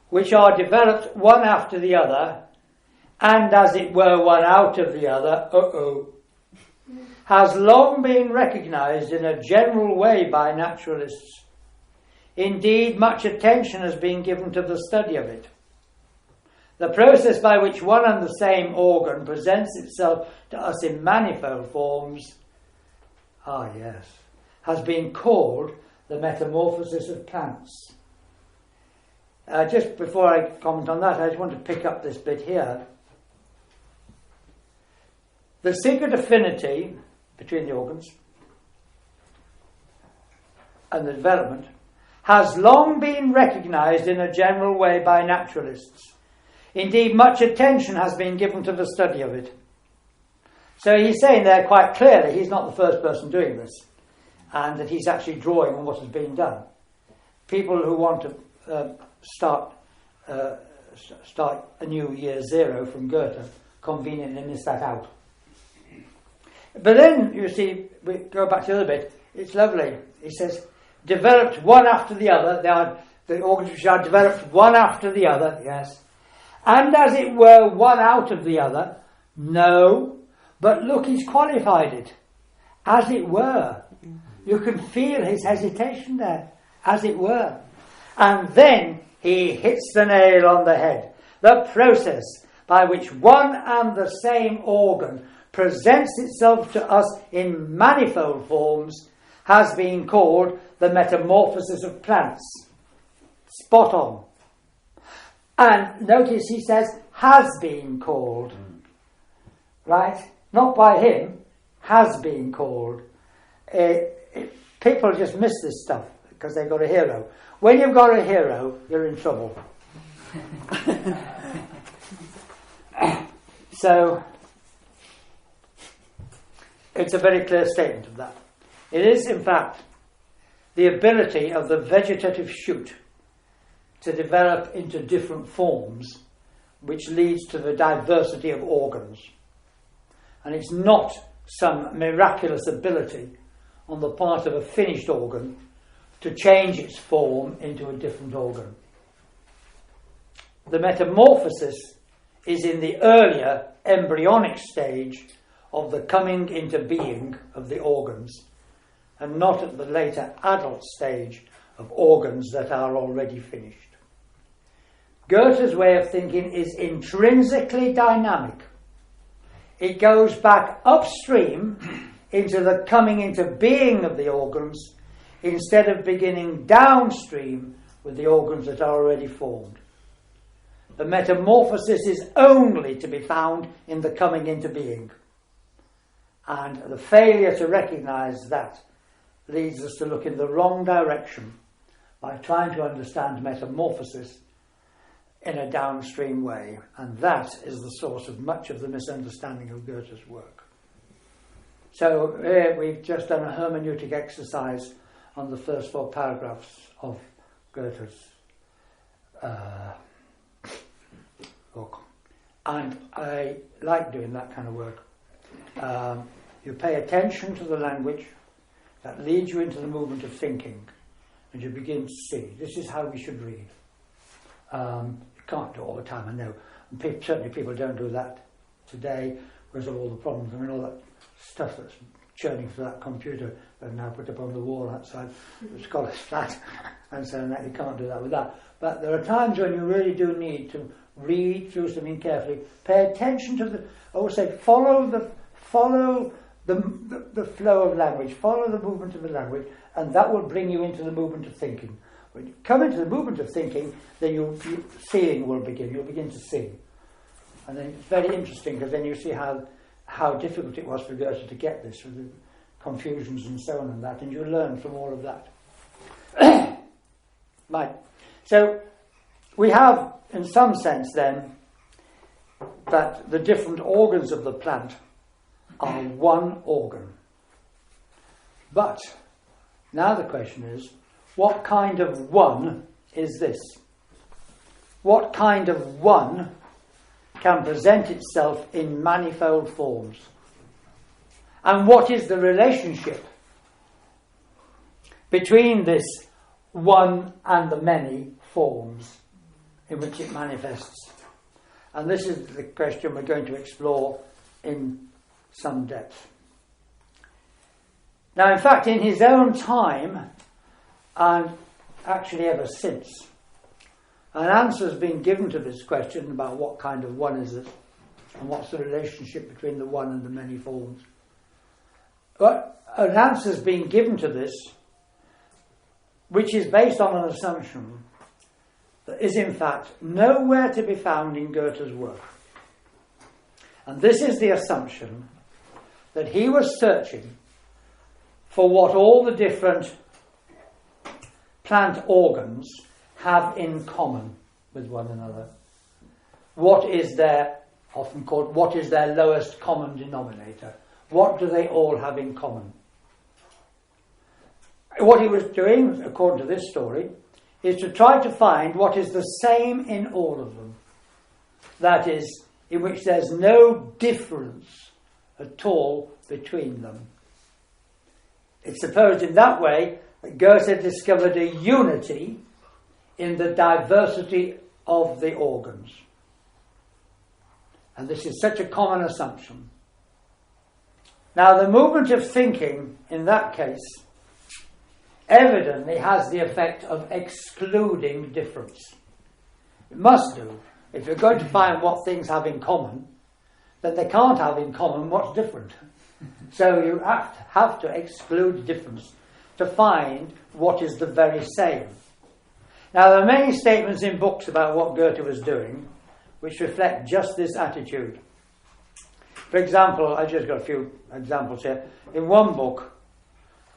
which are developed one after the other, and as it were one out of the other, has long been recognised in a general way by naturalists. Indeed, much attention has been given to the study of it. The process by which one and the same organ presents itself to us in manifold forms, has been called the metamorphosis of plants. Just before I comment on that, I just want to pick up this bit here. The secret affinity between the organs and the development has long been recognised in a general way by naturalists. Indeed, much attention has been given to the study of it. So he's saying there quite clearly he's not the first person doing this, and that he's actually drawing on what has been done. People who want to start a new year zero from Goethe conveniently miss that out. But then, you see, we go back to the other bit, it's lovely. He says, developed one after the other, they are the organs which are developed one after the other, yes, and as it were one out of the other, no, but look, he's qualified it, as it were. You can feel his hesitation there, as it were. And then he hits the nail on the head. The process by which one and the same organ presents itself to us in manifold forms has been called the metamorphosis of plants. Spot on. And notice he says, has been called. Right? Not by him, has been called. People just miss this stuff because they've got a hero. When you've got a hero, you're in trouble. So, it's a very clear statement of that. It is, in fact, the ability of the vegetative shoot to develop into different forms which leads to the diversity of organs. And it's not some miraculous ability on the part of a finished organ to change its form into a different organ. The metamorphosis is in the earlier embryonic stage of the coming into being of the organs, and not at the later adult stage of organs that are already finished. Goethe's way of thinking is intrinsically dynamic. It goes back upstream into the coming into being of the organs instead of beginning downstream with the organs that are already formed. The metamorphosis is only to be found in the coming into being. And the failure to recognise that leads us to look in the wrong direction by trying to understand metamorphosis in a downstream way. And that is the source of much of the misunderstanding of Goethe's work. So here we've just done a hermeneutic exercise on the first 4 paragraphs of Goethe's book. And I like doing that kind of work. You pay attention to the language that leads you into the movement of thinking, and you begin to see. This is how we should read. You can't do it all the time, I know. And certainly people don't do that today because of all the problems. I mean, all that stuff that's churning through that computer they've now put up on the wall outside the scholars' flat, and so that you can't do that with that. But there are times when you really do need to read through something carefully. Pay attention to I would say, follow the flow of language, follow the movement of the language, and that will bring you into the movement of thinking. When you come into the movement of thinking, then seeing will begin. You'll begin to see. And then it's very interesting because then you see how difficult it was for Goethe to get this, with the confusions and so on and that, and you learn from all of that. Right. So we have, in some sense then, that the different organs of the plant are one organ. But now the question is, what kind of one is this? what kind of one can present itself in manifold forms? And what is the relationship between this one and the many forms in which it manifests? And this is the question we're going to explore in some depth. Now, in fact, in his own time, and actually ever since, an answer has been given to this question about what kind of one is it, and what's the relationship between the one and the many forms. But an answer has been given to this, which is based on an assumption that is in fact nowhere to be found in Goethe's work. And this is the assumption that he was searching for what all the different plant organs have in common with one another. What is their, often called, what is their lowest common denominator? What do they all have in common? What he was doing, according to this story, is to try to find what is the same in all of them. That is, in which there's no difference at all between them. It's supposed in that way that Goethe discovered a unity in the diversity of the organs. And this is such a common assumption. Now, the movement of thinking, in that case, evidently has the effect of excluding difference. It must do. If you're going to find what things have in common, then they can't have in common what's different. So you have to exclude difference to find what is the very same. Now, there are many statements in books about what Goethe was doing which reflect just this attitude. For example, I've just got a few examples here. In one book,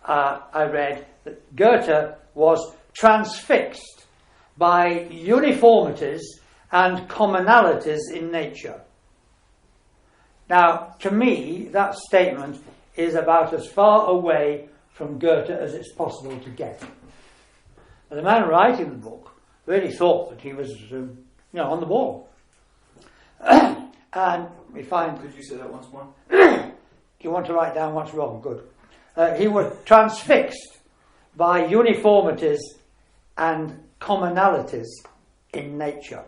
I read that Goethe was transfixed by uniformities and commonalities in nature. Now, to me, that statement is about as far away from Goethe as it's possible to get. But the man writing the book really thought that he was, on the ball. And we find... Could you say that once more? You want to write down what's wrong? Good. He was transfixed by uniformities and commonalities in nature.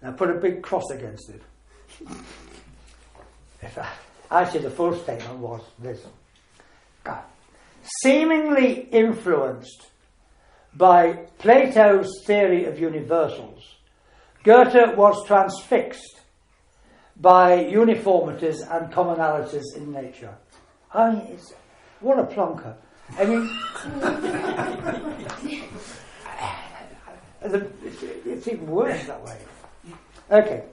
Now put a big cross against it. Actually, the full statement was this. Seemingly influenced by Plato's theory of universals, Goethe was transfixed by uniformities and commonalities in nature. I mean, what a plonker. I mean, it's even worse that way. Okay.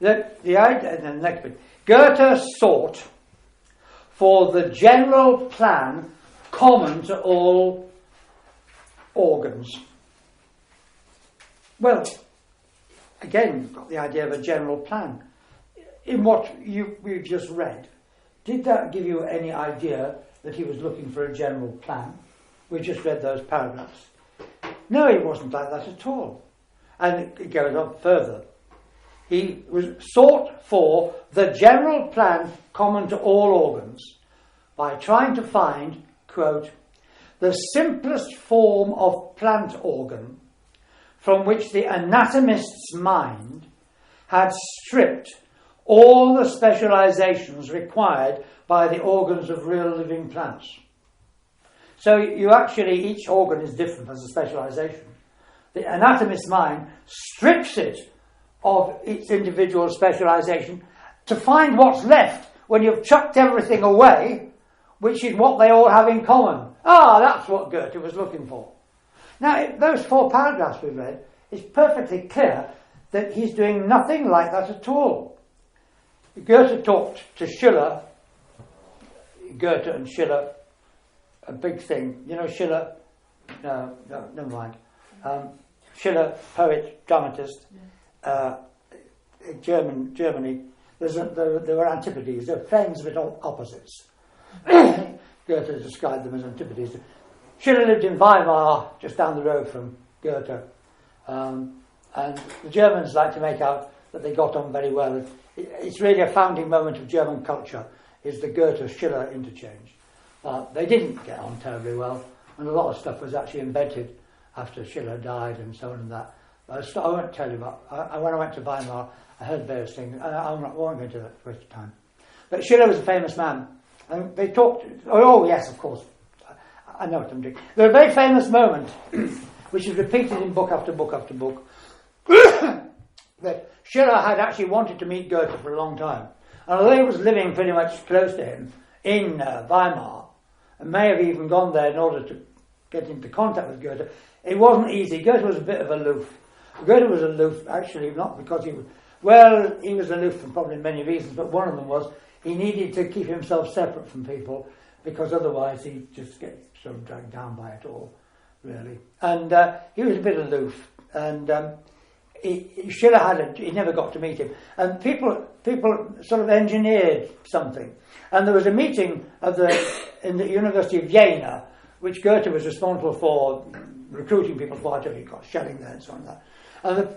The idea, the next bit. Goethe sought for the general plan common to all organs. Well, again, you've got the idea of a general plan. In what we've just read, did that give you any idea that he was looking for a general plan? We just read those paragraphs. No, it wasn't like that at all. And it goes on further. He was sought for the general plan common to all organs by trying to find, quote, the simplest form of plant organ from which the anatomist's mind had stripped all the specializations required by the organs of real living plants. So you actually, each organ is different as a specialization. The anatomist's mind strips it of its individual specialization to find what's left when you've chucked everything away, which is what they all have in common. That's what Goethe was looking for. Now, those 4 paragraphs we read, it's perfectly clear that he's doing nothing like that at all. Goethe talked to Schiller. Goethe and Schiller, a big thing. You know Schiller? No, never mind. Schiller, poet, dramatist, Germany. There were antipodes. They're friends but opposites. Goethe described them as antipodes. Schiller lived in Weimar, just down the road from Goethe, and the Germans like to make out that they got on very well. It's really a founding moment of German culture, is the Goethe-Schiller interchange. They didn't get on terribly well, and a lot of stuff was actually invented after Schiller died and so on and that. I won't tell you about. When I went to Weimar, I heard various things. I won't go into that waste of time. But Schiller was a famous man, and they talked. Oh yes, of course. I know what I'm doing. There's a very famous moment, which is repeated in book after book after book, that Schiller had actually wanted to meet Goethe for a long time. And although he was living pretty much close to him in Weimar, and may have even gone there in order to get into contact with Goethe, it wasn't easy. Goethe was a bit of aloof. Goethe was aloof, actually, not because he was... Well, he was aloof for probably many reasons, but one of them was he needed to keep himself separate from people, because otherwise he'd just get sort of dragged down by it all, really. And he was a bit aloof. And Schiller he never got to meet him. And people sort of engineered something. And there was a meeting in the University of Jena, which Goethe was responsible for recruiting people for. He got shelling there and so on. And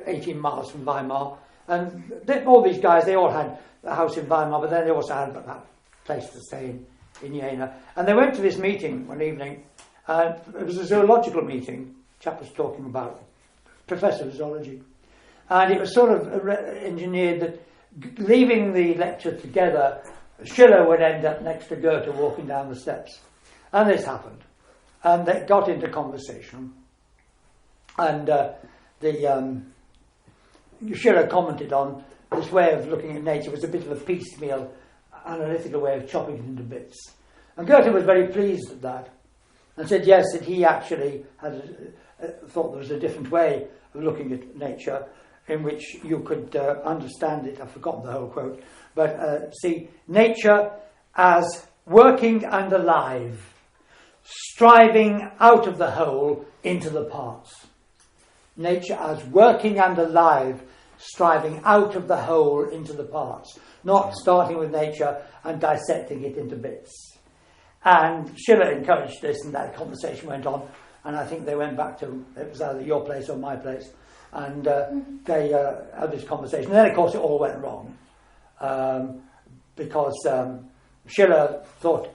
18 miles from Weimar. And all these guys, they all had a house in Weimar, but then they also had that place to stay in Jena. And they went to this meeting one evening, and it was a zoological meeting. The chap was talking about, professor of zoology. And it was sort of engineered that leaving the lecture together, Schiller would end up next to Goethe walking down the steps. And this happened. And they got into conversation. And Schiller commented on this way of looking at nature was a bit of a piecemeal, analytical way of chopping it into bits. And Goethe was very pleased at that, and said yes, that he actually had thought there was a different way of looking at nature in which you could understand it. I've forgotten the whole quote, but see nature as working and alive, striving out of the whole into the parts. Nature as working and alive, striving out of the whole into the parts, not starting with nature and dissecting it into bits. And Schiller encouraged this, and that conversation went on, and I think they went back to, it was either your place or my place, and they had this conversation. And then, of course, it all went wrong, because Schiller thought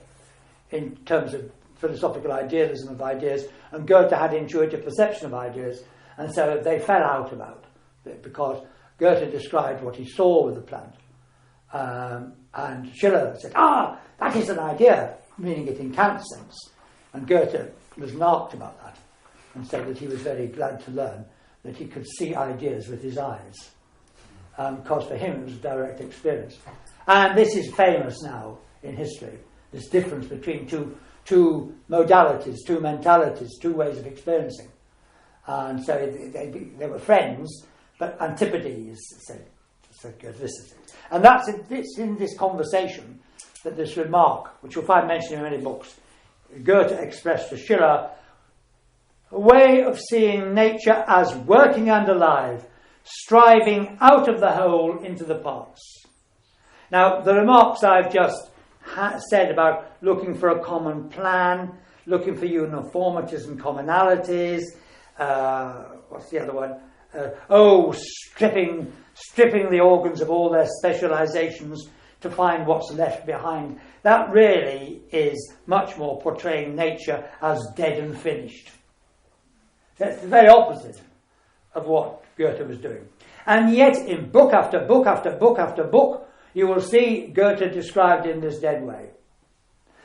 in terms of philosophical idealism of ideas, and Goethe had intuitive perception of ideas, and so they fell out about it, because Goethe described what he saw with the plant, and Schiller said, that is an idea, meaning it in Kant's sense. And Goethe was narked about that, and said that he was very glad to learn that he could see ideas with his eyes, because for him it was a direct experience. And this is famous now in history, this difference between two modalities, two mentalities, two ways of experiencing. And so they were friends, but antipodes, said Goethe, this is it. And it's in this conversation that this remark, which you'll find mentioned in many books, Goethe expressed to Schiller a way of seeing nature as working and alive, striving out of the whole into the parts. Now, the remarks I've just said about looking for a common plan, looking for uniformities and commonalities, what's the other one? Stripping the organs of all their specializations to find what's left behind. That really is much more portraying nature as dead and finished. That's the very opposite of what Goethe was doing. And yet, in book after book after book after book, you will see Goethe described in this dead way.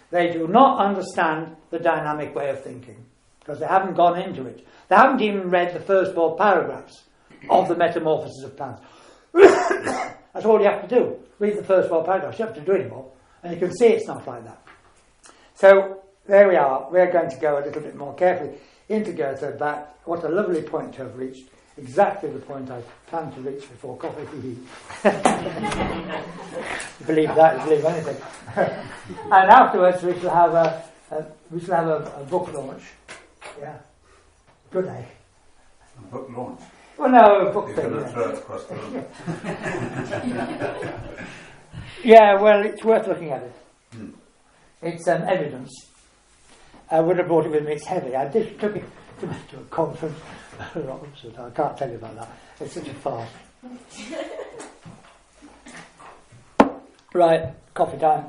They do not understand the dynamic way of thinking, because they haven't gone into it. They haven't even read the first 4 paragraphs of the Metamorphosis of Plants. That's all you have to do. Read the first 4 paragraphs. You don't have to do any more. And you can see it's not like that. So, there we are. We're going to go a little bit more carefully into Goethe, but what a lovely point to have reached. Exactly the point I planned to reach before coffee. Believe that, believe anything. And afterwards we shall have a book launch. Yeah. Good, eh? A book launch? Well, no, a book You're thing. going to throw it across the room. Yeah, well, it's worth looking at it. It's evidence I would have brought it with me. It's heavy. I took it to a conference. I can't tell you about that. It's such a farce. Right, coffee time.